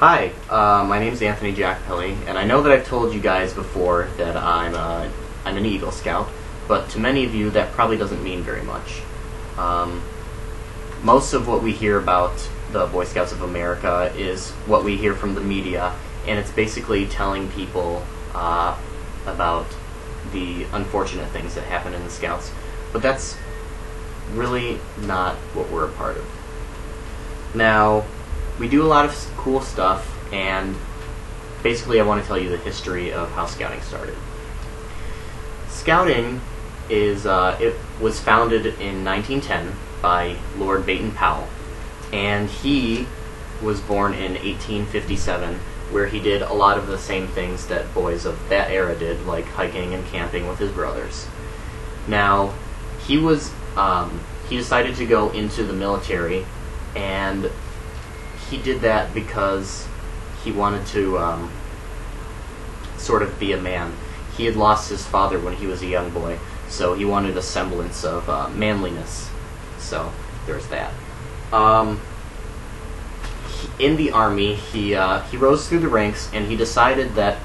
Hi, my name's Anthony Jackpelli, and I know that I've told you guys before that I'm an Eagle Scout, but to many of you that probably doesn't mean very much. Most of what we hear about the Boy Scouts of America is what we hear from the media, and it's basically telling people about the unfortunate things that happen in the Scouts, but that's really not what we're a part of. Now, we do a lot of cool stuff, and basically I want to tell you the history of how Scouting started. Scouting it was founded in 1910 by Lord Baden-Powell, and he was born in 1857, where he did a lot of the same things that boys of that era did, like hiking and camping with his brothers. Now, he decided to go into the military, and he did that because he wanted to sort of be a man. He had lost his father when he was a young boy, so he wanted a semblance of manliness. So there's that. In the army, he rose through the ranks, and he decided that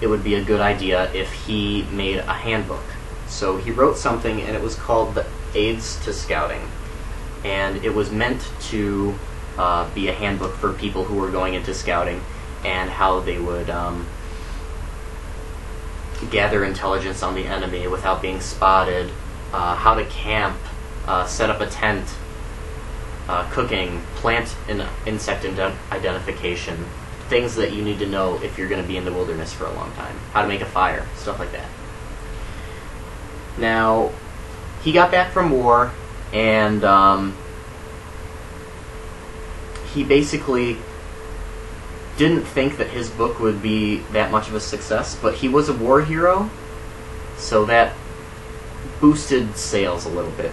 it would be a good idea if he made a handbook. So he wrote something, and it was called the Aids to Scouting, and it was meant to be a handbook for people who were going into Scouting and how they would gather intelligence on the enemy without being spotted, how to camp, set up a tent, cooking, plant and insect identification, things that you need to know if you're going to be in the wilderness for a long time, how to make a fire, stuff like that. Now, he got back from war, and he basically didn't think that his book would be that much of a success, but he was a war hero, so that boosted sales a little bit.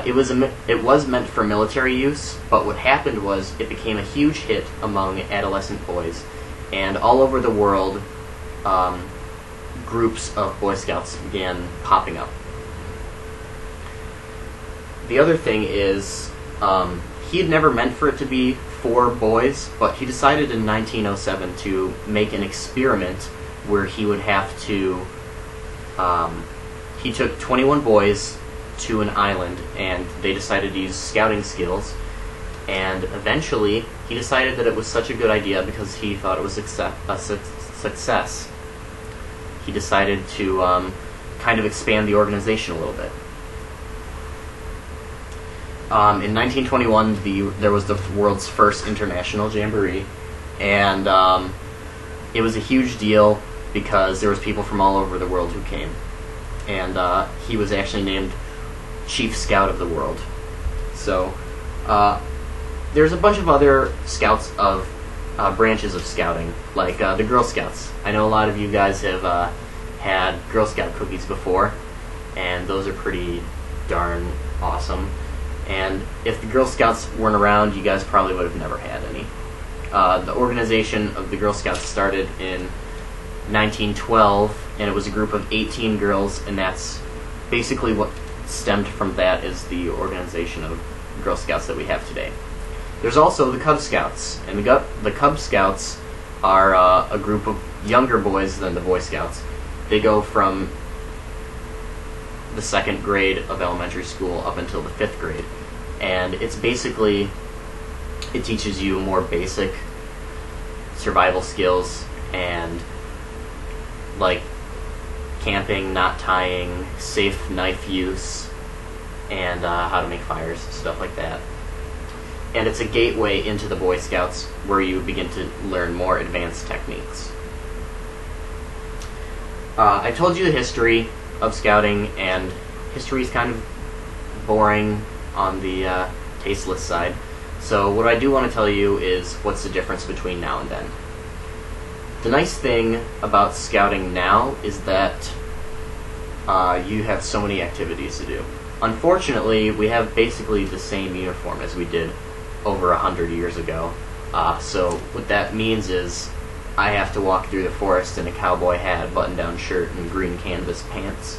It was meant for military use, but what happened was it became a huge hit among adolescent boys, and all over the world, groups of Boy Scouts began popping up. The other thing is, he had never meant for it to be for boys, but he decided in 1907 to make an experiment where he would have to, he took 21 boys to an island, and they decided to use scouting skills, and eventually he decided that it was such a good idea because he thought it was a success. He decided to kind of expand the organization a little bit. In 1921, there was the world's first international jamboree, and it was a huge deal because there was people from all over the world who came, and he was actually named Chief Scout of the World. So there's a bunch of other scouts of branches of scouting, like the Girl Scouts. I know a lot of you guys have had Girl Scout cookies before, and those are pretty darn awesome. And if the Girl Scouts weren't around, you guys probably would have never had any. The organization of the Girl Scouts started in 1912, and it was a group of 18 girls, and that's basically what stemmed from that is the organization of Girl Scouts that we have today. There's also the Cub Scouts, and the Cub Scouts are a group of younger boys than the Boy Scouts. They go from the 2nd grade of elementary school up until the 5th grade, and it's basically, it teaches you more basic survival skills and like camping, knot tying, safe knife use, and how to make fires, stuff like that. And it's a gateway into the Boy Scouts where you begin to learn more advanced techniques. I told you the history of Scouting, and history is kind of boring on the tasteless side. So what I do want to tell you is what's the difference between now and then. The nice thing about Scouting now is that you have so many activities to do. Unfortunately, we have basically the same uniform as we did over 100 years ago. So what that means is I have to walk through the forest in a cowboy hat, button-down shirt, and green canvas pants.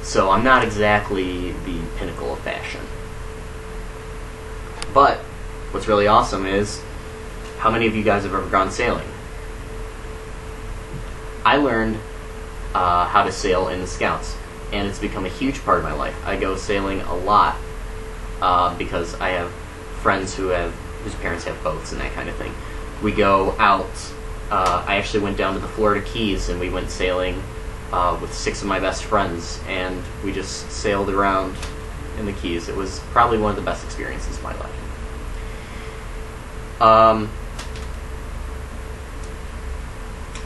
So I'm not exactly the pinnacle of fashion. But what's really awesome is How many of you guys have ever gone sailing? I learned how to sail in the Scouts, and it's become a huge part of my life. I go sailing a lot because I have friends whose parents have boats and that kind of thing. We go out. I actually went down to the Florida Keys and we went sailing with 6 of my best friends, and we just sailed around in the Keys. It was probably one of the best experiences of my life.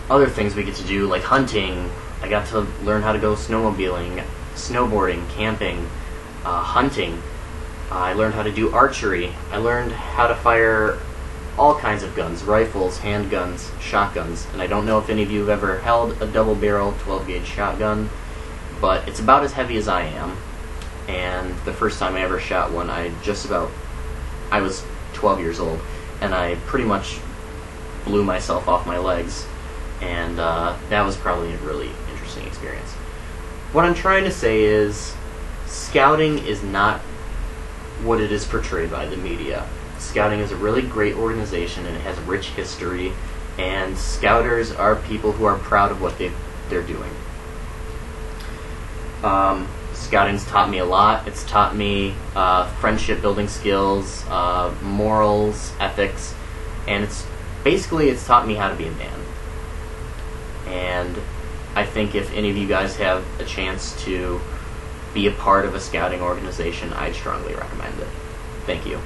Other things we get to do, like hunting. I got to learn how to go snowmobiling, snowboarding, camping, hunting. I learned how to do archery. I learned how to fire all kinds of guns, rifles, handguns, shotguns. And I don't know if any of you have ever held a double-barrel 12-gauge shotgun, but it's about as heavy as I am. And the first time I ever shot one, I was 12 years old, and I pretty much blew myself off my legs. And that was probably a really interesting experience. What I'm trying to say is, Scouting is not what it is portrayed by the media. Scouting is a really great organization, and it has a rich history, and Scouters are people who are proud of what they're doing. Scouting's taught me a lot. It's taught me friendship building skills, morals, ethics, and it's taught me how to be a man. And I think if any of you guys have a chance to be a part of a scouting organization, I'd strongly recommend it. Thank you.